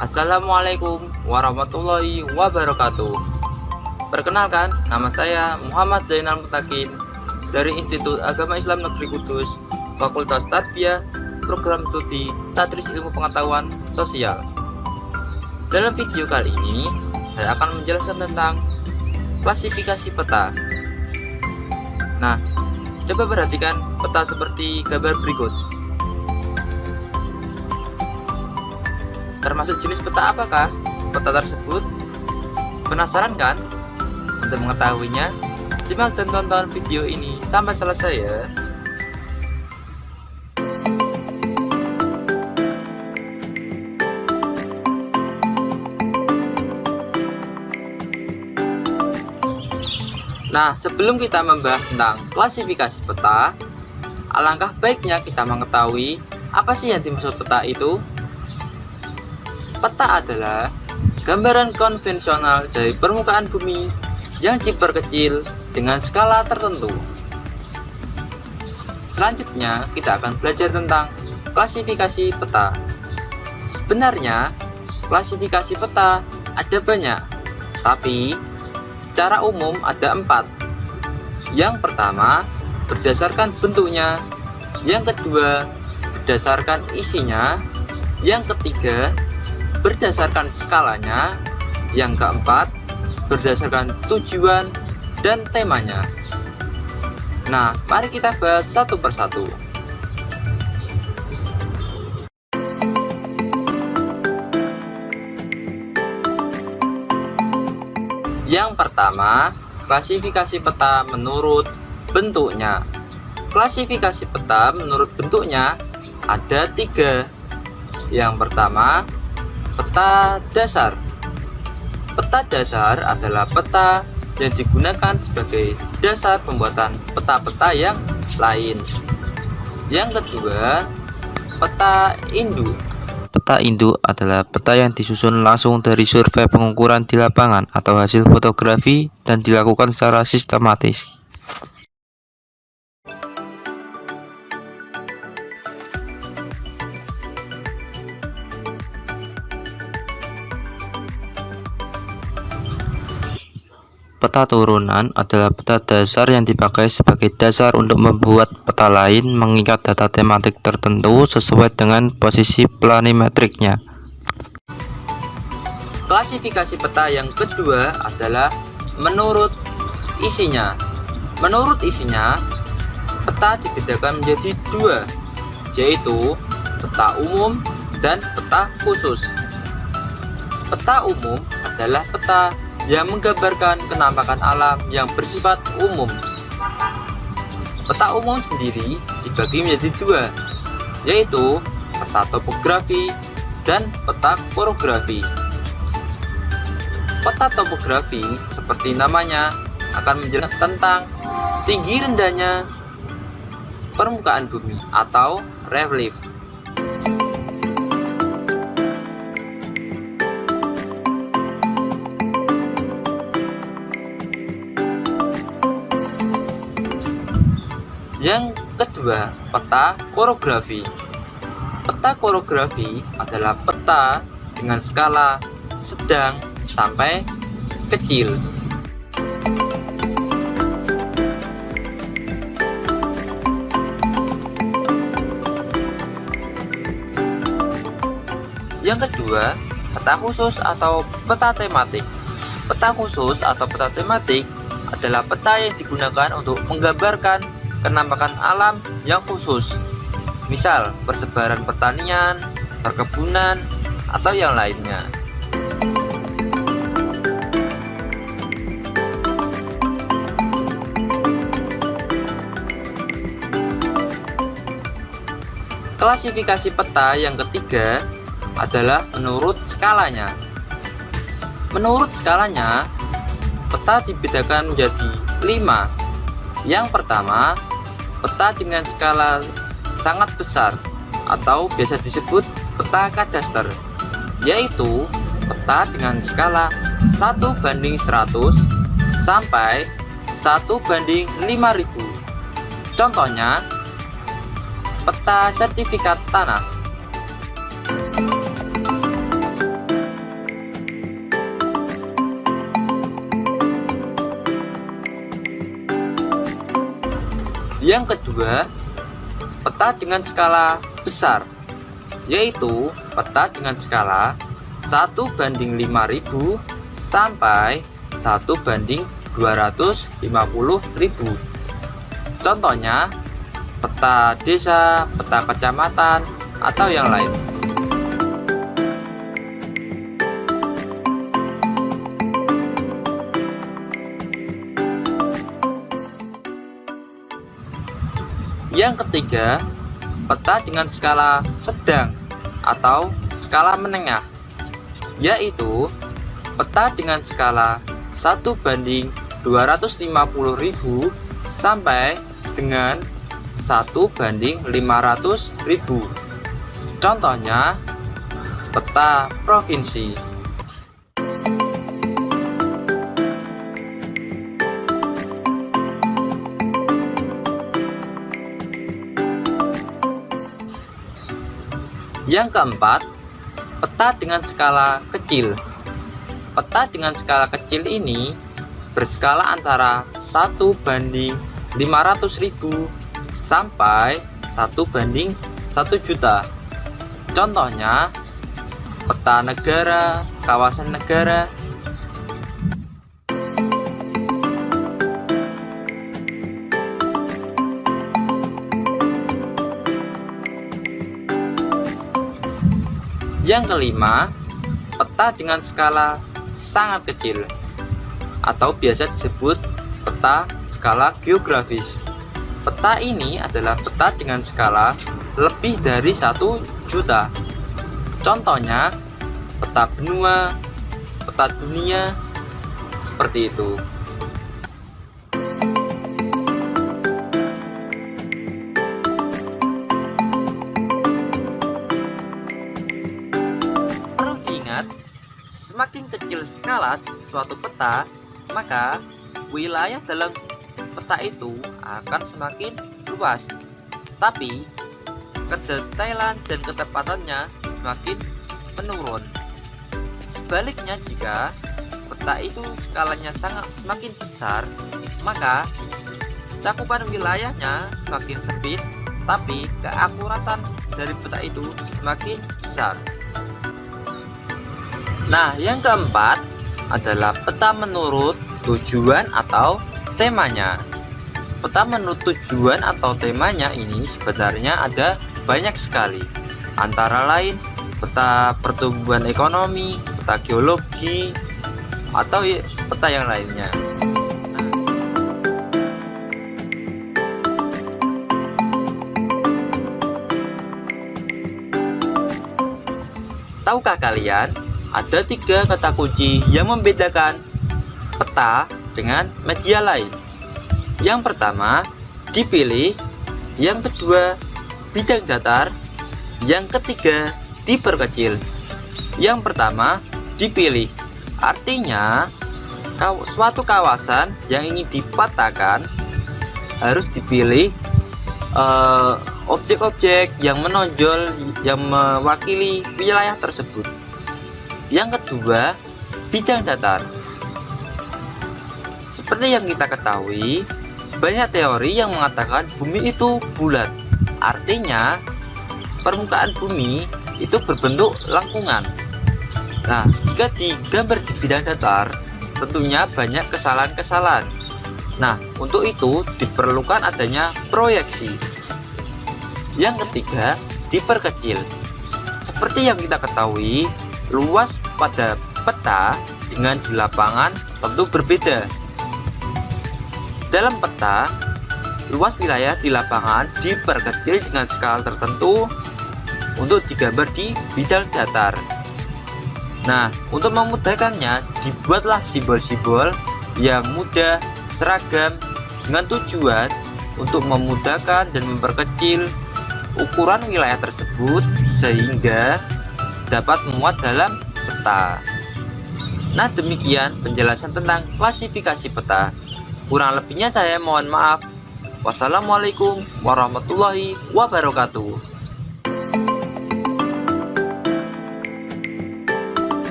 Assalamualaikum warahmatullahi wabarakatuh. Perkenalkan, nama saya Muhammad Zainal Mutakin dari Institut Agama Islam Negeri Kudus, Fakultas Tarbiyah, Program Studi Tadris Ilmu Pengetahuan Sosial. Dalam video kali ini, saya akan menjelaskan tentang klasifikasi peta. Nah, coba perhatikan peta seperti gambar berikut. Termasuk jenis peta apakah peta tersebut? Penasaran kan? Untuk mengetahuinya, simak dan tonton video ini sampai selesai ya. Nah, sebelum kita membahas tentang klasifikasi peta, alangkah baiknya kita mengetahui apa sih yang dimaksud peta itu. Peta adalah gambaran konvensional dari permukaan bumi yang diperkecil dengan skala tertentu. Selanjutnya, kita akan belajar tentang klasifikasi peta. Sebenarnya, klasifikasi peta ada banyak, tapi secara umum ada 4. Yang pertama, berdasarkan bentuknya. Yang kedua, berdasarkan isinya. Yang ketiga, berdasarkan skalanya. Yang keempat, berdasarkan tujuan dan temanya. Nah, mari kita bahas satu persatu. Yang pertama, klasifikasi peta menurut bentuknya. Klasifikasi peta menurut bentuknya ada 3. Yang pertama, peta dasar. Peta dasar adalah peta yang digunakan sebagai dasar pembuatan peta-peta yang lain. Yang kedua, peta induk. Peta induk adalah peta yang disusun langsung dari survei pengukuran di lapangan atau hasil fotografi dan dilakukan secara sistematis. Peta turunan adalah peta dasar yang dipakai sebagai dasar untuk membuat peta lain mengikat data tematik tertentu sesuai dengan posisi planimetriknya. Klasifikasi peta yang kedua adalah menurut isinya. Menurut isinya, peta dibedakan menjadi 2, yaitu peta umum dan peta khusus. Peta umum adalah peta yang menggambarkan penampakan alam yang bersifat umum. Peta umum sendiri dibagi menjadi 2, yaitu peta topografi dan peta korografi. Peta topografi seperti namanya akan menjelaskan tentang tinggi rendahnya permukaan bumi atau relief. Yang kedua, peta korografi. Peta korografi adalah peta dengan skala sedang sampai kecil. Yang kedua, peta khusus atau peta tematik. Peta khusus atau peta tematik adalah peta yang digunakan untuk menggambarkan penampakan alam yang khusus, misal persebaran pertanian, perkebunan, atau yang lainnya. Klasifikasi peta yang ketiga adalah menurut skalanya. Menurut skalanya, peta dibedakan menjadi 5. Yang pertama, peta dengan skala sangat besar atau biasa disebut peta kadaster, yaitu peta dengan skala 1:100 sampai 1:5000. Contohnya, peta sertifikat tanah. Yang kedua, peta dengan skala besar, yaitu peta dengan skala 1:5000 sampai 1:250.000. Contohnya peta desa, peta kecamatan, atau yang lain. Yang ketiga, peta dengan skala sedang atau skala menengah, yaitu peta dengan skala 1:250.000 sampai dengan 1:500.000. Contohnya peta provinsi. Yang keempat, peta dengan skala kecil. Peta dengan skala kecil ini berskala antara 1:500.000 sampai 1:1 juta. Contohnya peta negara, kawasan negara. Yang kelima, peta dengan skala sangat kecil atau biasa disebut peta skala geografis. Peta ini adalah peta dengan skala lebih dari 1 juta. Contohnya peta benua, peta dunia, seperti itu. Semakin kecil skala suatu peta, maka wilayah dalam peta itu akan semakin luas, tapi kedetailan dan ketepatannya semakin menurun. Sebaliknya, jika peta itu skalanya semakin besar, maka cakupan wilayahnya semakin sempit, tapi keakuratan dari peta itu semakin besar. Nah, yang keempat adalah peta menurut tujuan atau temanya. Peta menurut tujuan atau temanya ini sebenarnya ada banyak sekali. Antara lain peta pertumbuhan ekonomi, peta geologi, atau peta yang lainnya. Tahukah kalian, ada 3 kata kunci yang membedakan peta dengan media lain. Yang pertama, dipilih. Yang kedua, bidang datar. Yang ketiga, diperkecil. Yang pertama, dipilih. Artinya, suatu kawasan yang ingin dipetakan harus dipilih objek-objek yang menonjol, yang mewakili wilayah tersebut. Yang kedua, bidang datar. Seperti yang kita ketahui, banyak teori yang mengatakan bumi itu bulat. Artinya, permukaan bumi itu berbentuk lengkungan. Nah, jika digambar di bidang datar, tentunya banyak kesalahan-kesalahan. Nah, untuk itu diperlukan adanya proyeksi. Yang ketiga, diperkecil. Seperti yang kita ketahui, luas pada peta dengan di lapangan tentu berbeda. Dalam peta, luas wilayah di lapangan diperkecil dengan skala tertentu untuk digambar di bidang datar. Nah, untuk memudahkannya, dibuatlah simbol-simbol yang mudah, seragam, dengan tujuan untuk memudahkan dan memperkecil ukuran wilayah tersebut sehingga dapat memuat dalam peta. Nah, demikian penjelasan tentang klasifikasi peta. Kurang lebihnya saya mohon maaf. Wassalamualaikum warahmatullahi wabarakatuh.